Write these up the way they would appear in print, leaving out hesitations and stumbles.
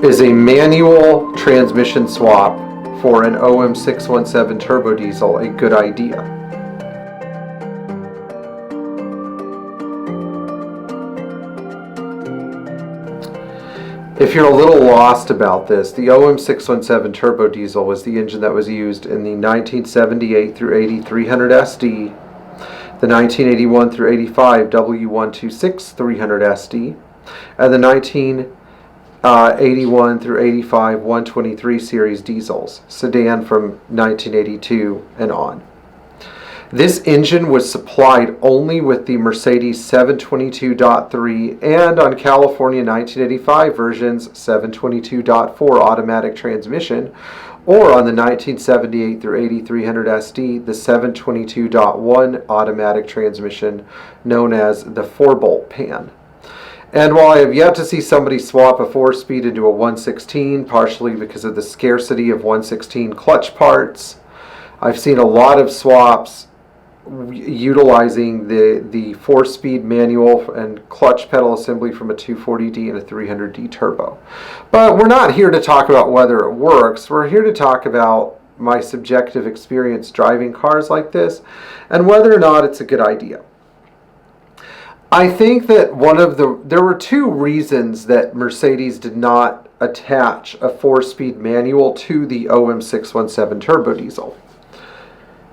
Is a manual transmission swap for an om617 turbo diesel a good idea? If you're a little lost about this, the om617 turbo diesel was the engine that was used in the 1978 through 80 300 SD, the 1981 through 85 W126 300 SD, and the 1981 through 85 123 series diesels, sedan from 1982 and on. This engine was supplied only with the Mercedes 722.3 and on California 1985 versions 722.4 automatic transmission, or on the 1978 through 80 300 SD the 722.1 automatic transmission known as the 4-bolt pan. And while I have yet to see somebody swap a 4-speed into a 116, partially because of the scarcity of 116 clutch parts, I've seen a lot of swaps utilizing the 4-speed manual and clutch pedal assembly from a 240D and a 300D turbo. But we're not here to talk about whether it works. We're here to talk about my subjective experience driving cars like this and whether or not it's a good idea. I think that there were two reasons that Mercedes did not attach a 4-speed manual to the om617 turbo diesel.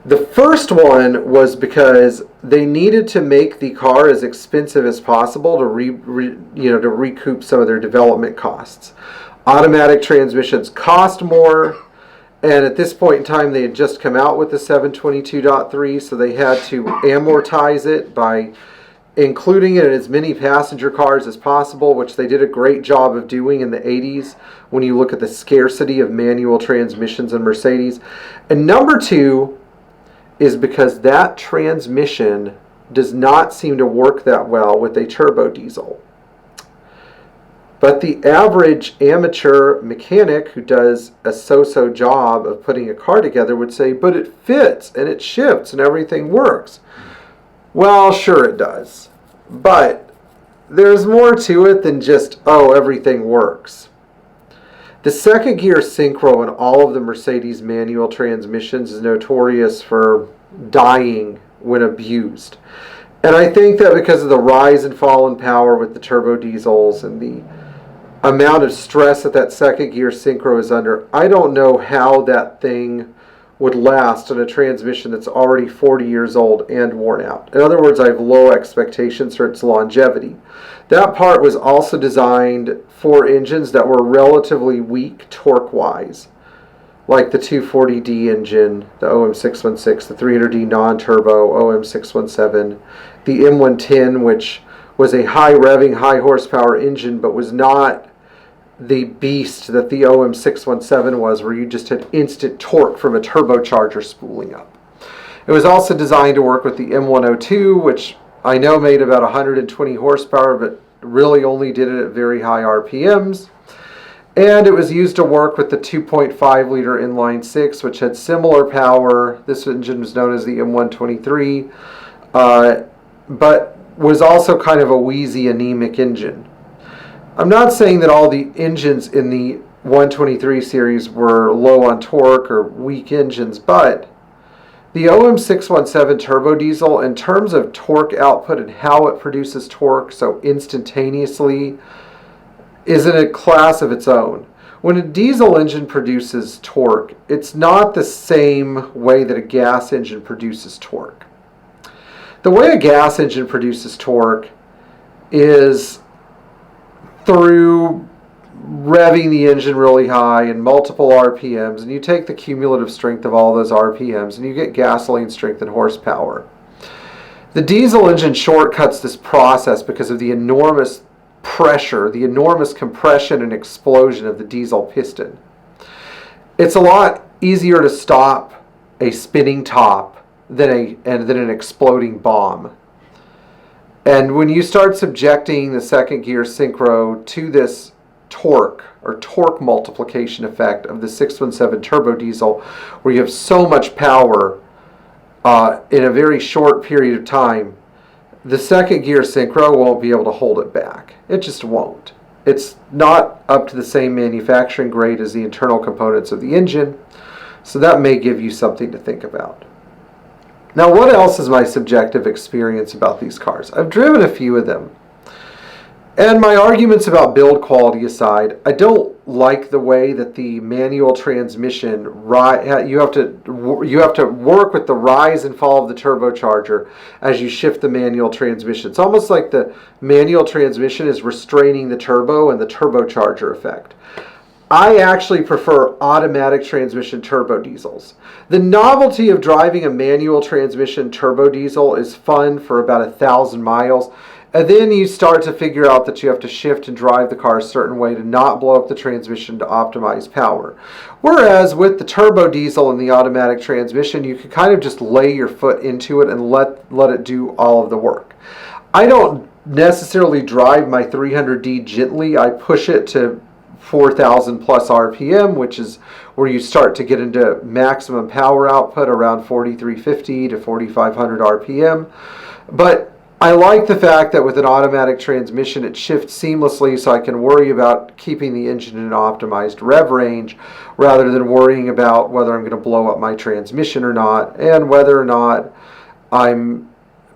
The first one was because they needed to make the car as expensive as possible to recoup some of their development costs. Automatic transmissions cost more, and at this point in time they had just come out with the 722.3, so they had to amortize it by including it in as many passenger cars as possible, which they did a great job of doing in the 80s when you look at the scarcity of manual transmissions in Mercedes. And number two is because that transmission does not seem to work that well with a turbo diesel. But the average amateur mechanic who does a so-so job of putting a car together would say, but it fits and it shifts and everything works. Well, sure it does. But there's more to it than just, oh, everything works. The second gear synchro in all of the Mercedes manual transmissions is notorious for dying when abused. And I think that because of the rise and fall in power with the turbo diesels and the amount of stress that second gear synchro is under, I don't know how that thing would last on a transmission that's already 40 years old and worn out. In other words, I have low expectations for its longevity. That part was also designed for engines that were relatively weak torque-wise, like the 240D engine, the om616, the 300D non-turbo, om617, the M110, which was a high-revving, high-horsepower engine, but was not the beast that the om617 was, where you just had instant torque from a turbocharger spooling up. It was also designed to work with the M102, which I know made about 120 horsepower, but really only did it at very high RPMs. And it was used to work with the 2.5 liter inline six, which had similar power. This engine was known as the M123, but was also kind of a wheezy, anemic engine. I'm not saying that all the engines in the 123 series were low on torque or weak engines, but the om617 turbo diesel, in terms of torque output and how it produces torque so instantaneously, is in a class of its own. When a diesel engine produces torque, it's not the same way that a gas engine produces torque. The way a gas engine produces torque is through revving the engine really high and multiple RPMs, and you take the cumulative strength of all those RPMs and you get gasoline strength and horsepower. The diesel engine shortcuts this process because of the enormous pressure, the enormous compression and explosion of the diesel piston. It's a lot easier to stop a spinning top than an exploding bomb. And when you start subjecting the second gear synchro to this torque or torque multiplication effect of the 617 turbo diesel, where you have so much power in a very short period of time, the second gear synchro won't be able to hold it back. It just won't. It's not up to the same manufacturing grade as the internal components of the engine, so that may give you something to think about. Now, what else is my subjective experience about these cars? I've driven a few of them. And my arguments about build quality aside, I don't like the way that the manual transmission, you have to work with the rise and fall of the turbocharger as you shift the manual transmission. It's almost like the manual transmission is restraining the turbo and the turbocharger effect. I actually prefer automatic transmission turbo diesels. The novelty of driving a manual transmission turbo diesel is fun for about 1,000 miles. And then you start to figure out that you have to shift and drive the car a certain way to not blow up the transmission to optimize power. Whereas with the turbo diesel and the automatic transmission, you can kind of just lay your foot into it and let it do all of the work. I don't necessarily drive my 300D gently. I push it to 4,000 plus RPM, which is where you start to get into maximum power output around 4,350 to 4,500 RPM. But I like the fact that with an automatic transmission it shifts seamlessly, so I can worry about keeping the engine in an optimized rev range rather than worrying about whether I'm going to blow up my transmission or not, and whether or not I'm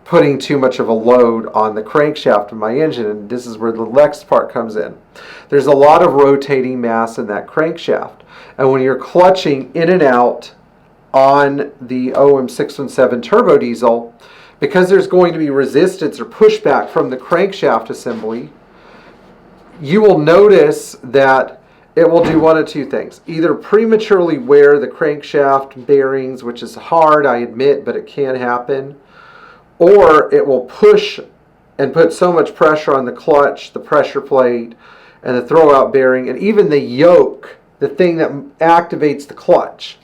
putting too much of a load on the crankshaft of my engine. And this is where the next part comes in. There's a lot of rotating mass in that crankshaft, and when you're clutching in and out on the om617 turbo diesel, because there's going to be resistance or pushback from the crankshaft assembly, you will notice that it will do one of two things. Either prematurely wear the crankshaft bearings, which is hard, I admit, but it can happen, or it will push and put so much pressure on the clutch, the pressure plate, and the throwout bearing, and even the yoke, the thing that activates the clutch,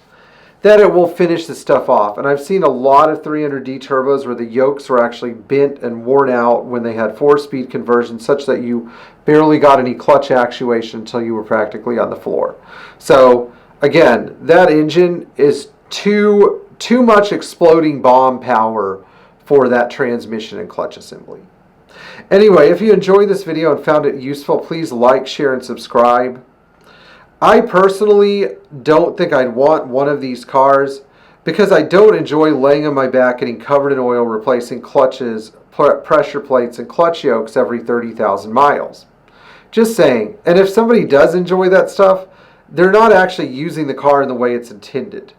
that it will finish the stuff off. And I've seen a lot of 300D turbos where the yokes were actually bent and worn out when they had 4-speed conversion, such that you barely got any clutch actuation until you were practically on the floor. So again, that engine is too much exploding bomb power for that transmission and clutch assembly. Anyway, if you enjoyed this video and found it useful, please like, share, and subscribe. I personally don't think I'd want one of these cars because I don't enjoy laying on my back, getting covered in oil, replacing clutches, pressure plates, and clutch yokes every 30,000 miles. Just saying. And if somebody does enjoy that stuff, they're not actually using the car in the way it's intended.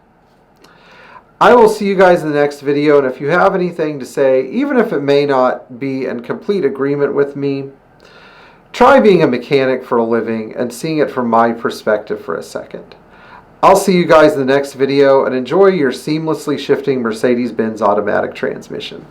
I will see you guys in the next video, and if you have anything to say, even if it may not be in complete agreement with me, try being a mechanic for a living and seeing it from my perspective for a second. I'll see you guys in the next video, and enjoy your seamlessly shifting Mercedes Benz automatic transmission.